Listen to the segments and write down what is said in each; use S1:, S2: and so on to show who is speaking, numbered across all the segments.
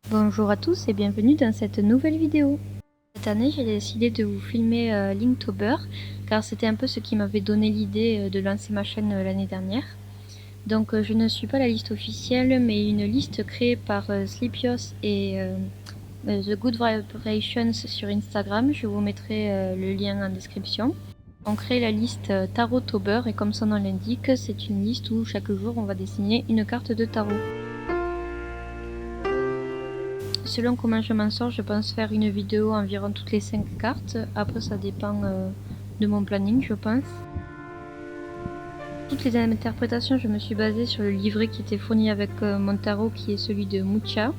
S1: Bonjour à tous et bienvenue dans cette nouvelle vidéo. Cette année, j'ai décidé de vous filmer Linktober car c'était un peu ce qui m'avait donné l'idée de lancer ma chaîne l'année dernière. Donc je ne suis pas la liste officielle mais une liste créée par Sleepios et The Good Vibrations sur Instagram. Je vous mettrai le lien en description. On crée la liste Tarot-Tober et comme son nom l'indique, c'est une liste où chaque jour on va dessiner une carte de tarot. Selon comment je m'en sors, je pense faire une vidéo environ toutes les 5 cartes. Après, ça dépend de mon planning, je pense. Toutes les interprétations, je me suis basée sur le livret qui était fourni avec mon tarot, qui est celui de Mucha,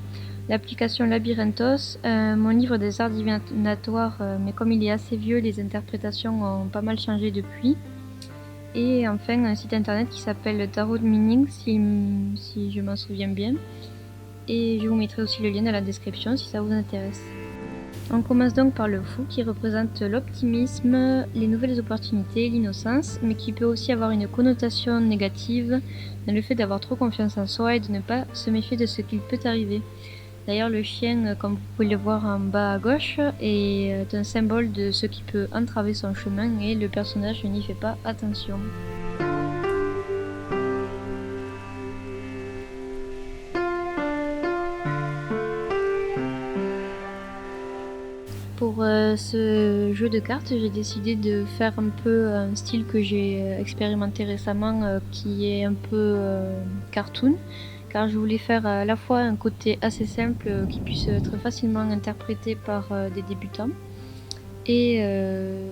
S1: l'application Labyrinthos, mon livre des arts divinatoires, mais comme il est assez vieux, les interprétations ont pas mal changé depuis. Et enfin, un site internet qui s'appelle Tarot Meaning, si je m'en souviens bien. Et je vous mettrai aussi le lien dans la description si ça vous intéresse. On commence donc par le fou qui représente l'optimisme, les nouvelles opportunités, l'innocence, mais qui peut aussi avoir une connotation négative dans le fait d'avoir trop confiance en soi et de ne pas se méfier de ce qu'il peut arriver. D'ailleurs, le chien, comme vous pouvez le voir en bas à gauche, est un symbole de ce qui peut entraver son chemin et le personnage n'y fait pas attention. Pour ce jeu de cartes, j'ai décidé de faire un peu un style que j'ai expérimenté récemment qui est un peu cartoon, car je voulais faire à la fois un côté assez simple qui puisse être facilement interprété par des débutants et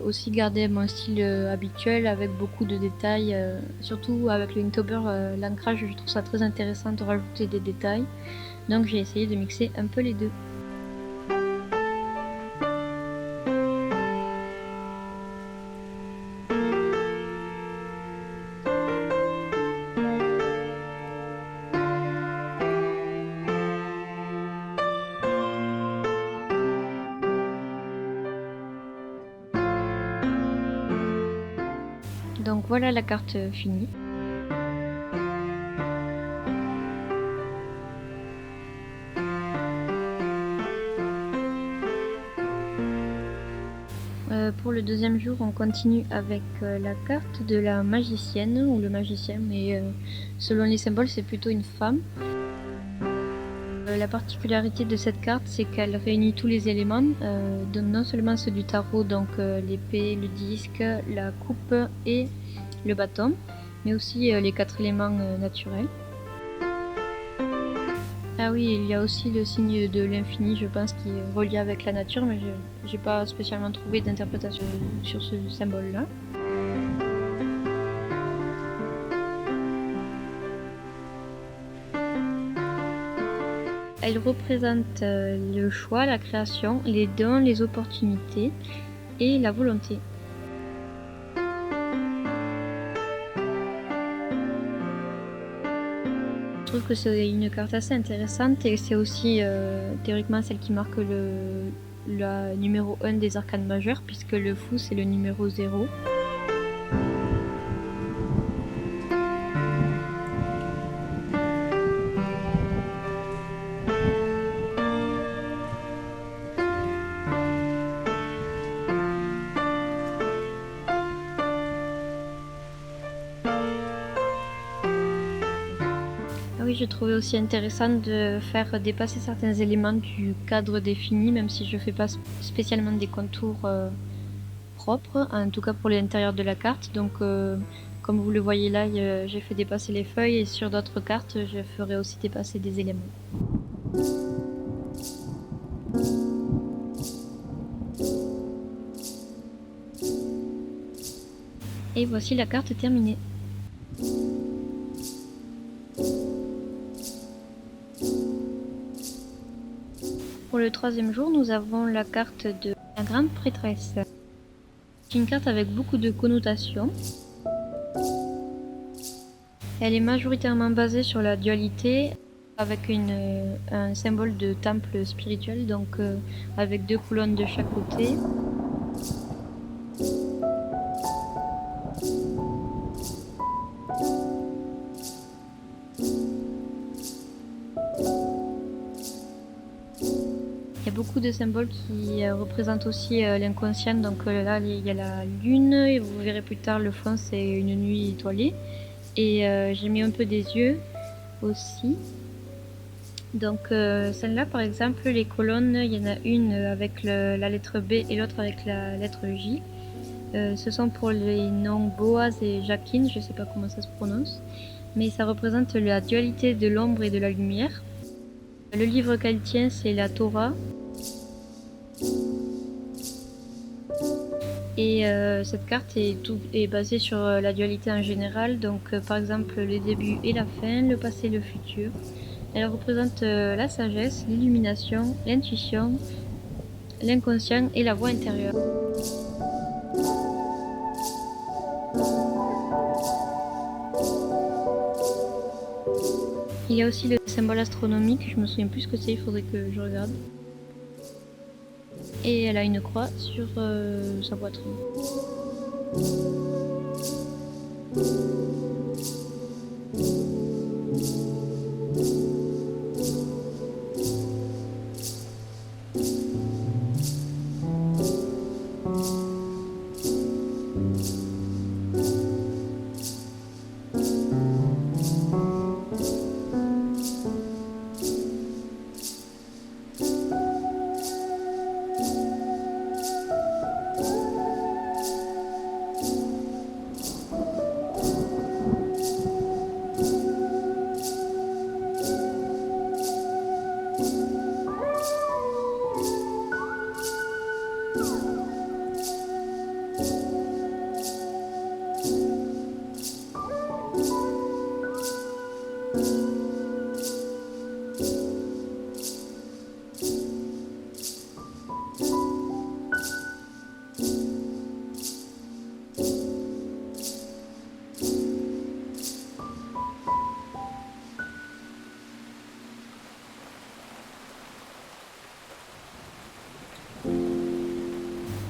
S1: aussi garder mon style habituel avec beaucoup de détails, surtout avec le Inktober, l'ancrage, je trouve ça très intéressant de rajouter des détails, donc j'ai essayé de mixer un peu les deux. Donc voilà la carte finie. Pour le deuxième jour, on continue avec la carte de la magicienne ou le magicien, mais selon les symboles, c'est plutôt une femme. La particularité de cette carte, c'est qu'elle réunit tous les éléments, non seulement ceux du tarot, donc l'épée, le disque, la coupe et le bâton, mais aussi les 4 éléments naturels. Ah oui, il y a aussi le signe de l'infini, je pense, qui est relié avec la nature, mais je n'ai pas spécialement trouvé d'interprétation sur ce symbole-là. Elle représente le choix, la création, les dons, les opportunités et la volonté. Je trouve que c'est une carte assez intéressante et c'est aussi théoriquement celle qui marque le numéro 1 des arcanes majeurs puisque le fou c'est le numéro 0. Ah oui, je trouvais aussi intéressant de faire dépasser certains éléments du cadre défini, même si je ne fais pas spécialement des contours propres, en tout cas pour l'intérieur de la carte. Donc comme vous le voyez là, j'ai fait dépasser les feuilles et sur d'autres cartes, je ferai aussi dépasser des éléments. Et voici la carte terminée. Pour le troisième jour, nous avons la carte de la grande prêtresse. C'est une carte avec beaucoup de connotations. Elle est majoritairement basée sur la dualité avec un symbole de temple spirituel, donc avec 2 colonnes de chaque côté. Il y a beaucoup de symboles qui représentent aussi l'inconscient. Donc là, il y a la lune, et vous verrez plus tard, le fond, c'est une nuit étoilée. Et j'ai mis un peu des yeux aussi. Donc celle-là, par exemple, les colonnes, il y en a une avec la lettre B et l'autre avec la lettre J. Ce sont pour les noms Boaz et Jacqueline, je ne sais pas comment ça se prononce, mais ça représente la dualité de l'ombre et de la lumière. Le livre qu'elle tient, c'est la Torah. Et cette carte est basée sur la dualité en général, donc par exemple le début et la fin, le passé et le futur. Elle représente la sagesse, l'illumination, l'intuition, l'inconscient et la voix intérieure. Il y a aussi le symbole astronomique, je me souviens plus ce que c'est, il faudrait que je regarde. Et elle a une croix sur sa poitrine.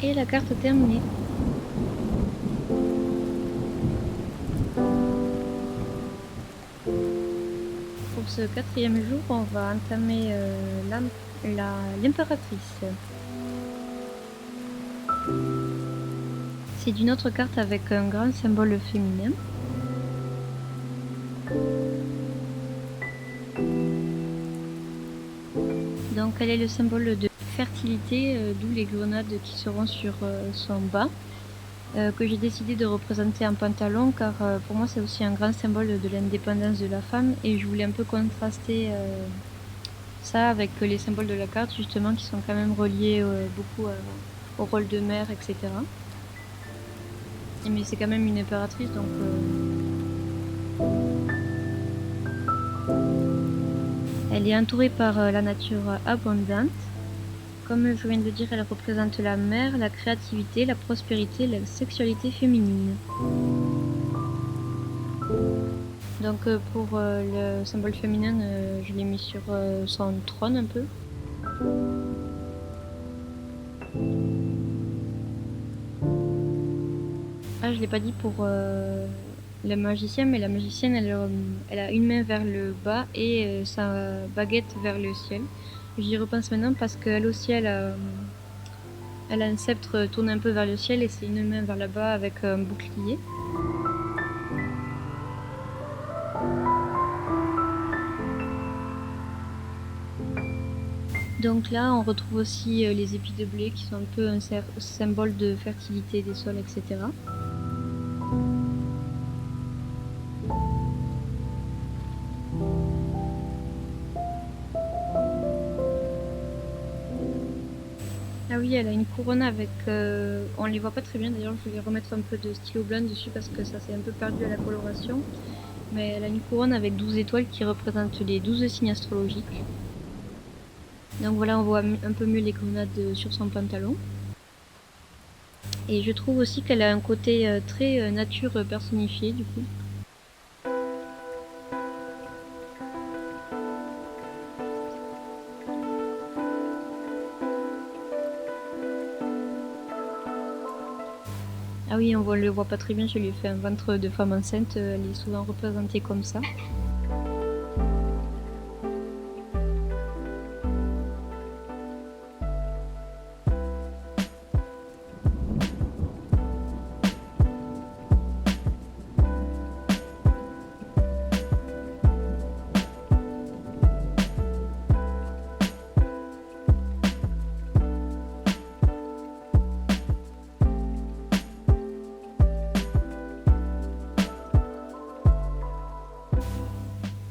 S1: Et la carte terminée. Pour ce 4e jour, on va entamer l'impératrice. C'est d'une autre carte avec un grand symbole féminin. Donc elle est le symbole de fertilité, d'où les grenades qui seront sur son bas, que j'ai décidé de représenter en pantalon, car pour moi c'est aussi un grand symbole de l'indépendance de la femme, et je voulais un peu contraster ça avec les symboles de la carte, justement, qui sont quand même reliés beaucoup au rôle de mère, etc. Mais c'est quand même une impératrice, donc elle est entourée par la nature abondante. Comme je viens de le dire, elle représente la mère, la créativité, la prospérité, la sexualité féminine. Donc pour le symbole féminin, je l'ai mis sur son trône un peu. Ah, je l'ai pas dit pour la magicienne, mais la magicienne, elle a une main vers le bas et sa baguette vers le ciel. J'y repense maintenant parce qu'elle aussi, elle a un sceptre tourné un peu vers le ciel et c'est une main vers là-bas avec un bouclier. Donc là, on retrouve aussi les épis de blé qui sont un peu un symbole de fertilité des sols, etc. Ah oui, elle a une couronne avec... on les voit pas très bien d'ailleurs, je vais remettre un peu de stylo blanc dessus parce que ça s'est un peu perdu à la coloration. Mais elle a une couronne avec 12 étoiles qui représentent les 12 signes astrologiques. Donc voilà, on voit un peu mieux les grenades sur son pantalon. Et je trouve aussi qu'elle a un côté très nature personnifiée du coup. Ah oui, on le voit pas très bien, je lui ai fait un ventre de femme enceinte, elle est souvent représentée comme ça.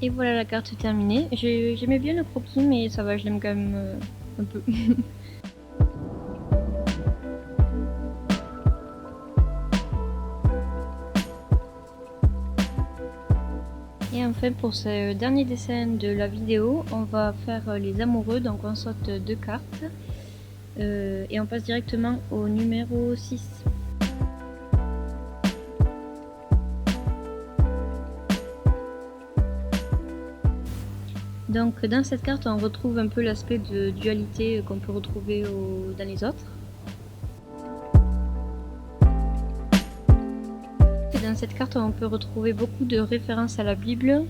S1: Et voilà la carte terminée. J'aimais bien le croquis, mais ça va, je l'aime quand même un peu. Et enfin pour ce dernier dessin de la vidéo, on va faire les amoureux, donc on saute 2 cartes et on passe directement au numéro 6. Donc dans cette carte on retrouve un peu l'aspect de dualité qu'on peut retrouver dans les autres. Et dans cette carte on peut retrouver beaucoup de références à la Bible.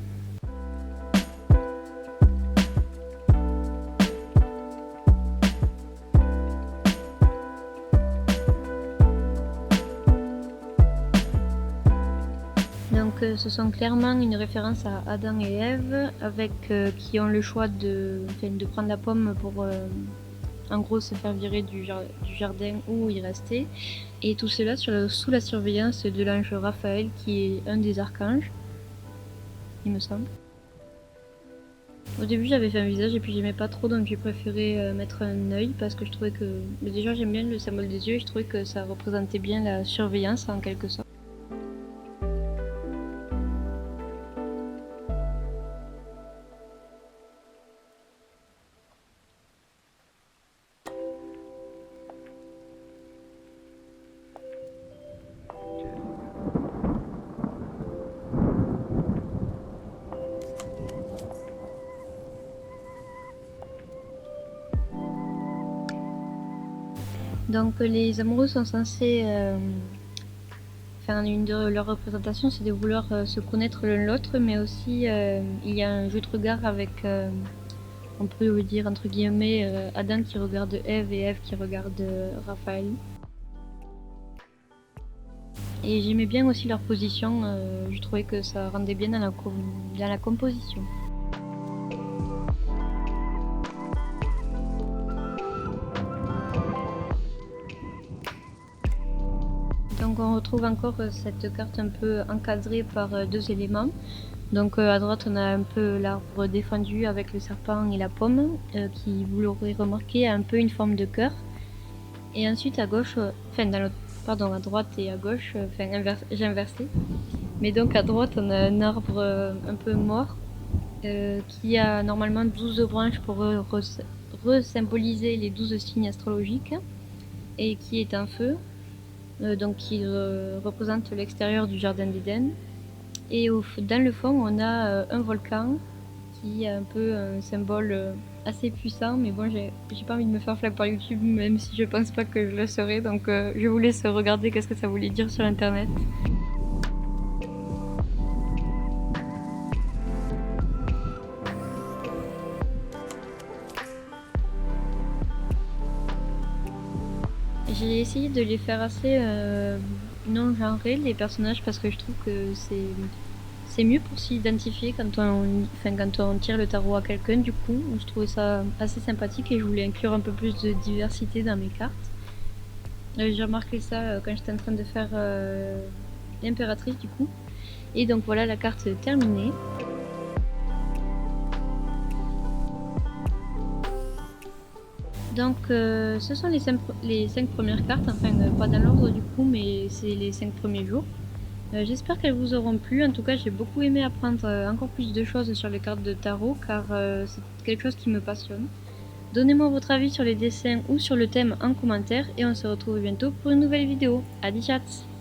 S1: Donc ce sont clairement une référence à Adam et Ève, avec qui ont le choix de prendre la pomme pour en gros se faire virer du jardin ou y rester. Et tout cela sous la surveillance de l'ange Raphaël, qui est un des archanges, il me semble. Au début j'avais fait un visage et puis j'aimais pas trop, donc j'ai préféré mettre un œil parce que je trouvais que... Déjà j'aime bien le symbole des yeux et je trouvais que ça représentait bien la surveillance en quelque sorte. Donc les amoureux sont censés... une de leurs représentations, c'est de vouloir se connaître l'un l'autre, mais aussi il y a un jeu de regard avec, on peut dire entre guillemets, Adam qui regarde Ève et Ève qui regarde Raphaël. Et j'aimais bien aussi leur position, je trouvais que ça rendait bien dans la composition. Donc on retrouve encore cette carte un peu encadrée par 2 éléments. Donc à droite on a un peu l'arbre défendu avec le serpent et la pomme, qui, vous l'aurez remarqué, a un peu une forme de cœur. Et ensuite à gauche, à droite et à gauche, j'ai inversé. Mais donc à droite on a un arbre un peu mort, qui a normalement 12 branches pour resymboliser les 12 signes astrologiques, et qui est un feu. Donc qui représente l'extérieur du jardin d'Éden. Et dans le fond, on a un volcan qui est un peu un symbole assez puissant, mais bon, j'ai pas envie de me faire flag par YouTube, même si je pense pas que je le serai, donc je vous laisse regarder qu'est-ce que ça voulait dire sur internet. J'ai essayé de les faire assez non-genrés, les personnages, parce que je trouve que c'est mieux pour s'identifier quand on tire le tarot à quelqu'un. Du coup, je trouvais ça assez sympathique et je voulais inclure un peu plus de diversité dans mes cartes. J'ai remarqué ça quand j'étais en train de faire l'impératrice du coup. Et donc voilà la carte terminée. Donc ce sont les 5 premières cartes, enfin pas dans l'ordre du coup, mais c'est les 5 premiers jours. J'espère qu'elles vous auront plu. En tout cas, j'ai beaucoup aimé apprendre encore plus de choses sur les cartes de tarot, car c'est quelque chose qui me passionne. Donnez-moi votre avis sur les dessins ou sur le thème en commentaire, et on se retrouve bientôt pour une nouvelle vidéo. Adi chat!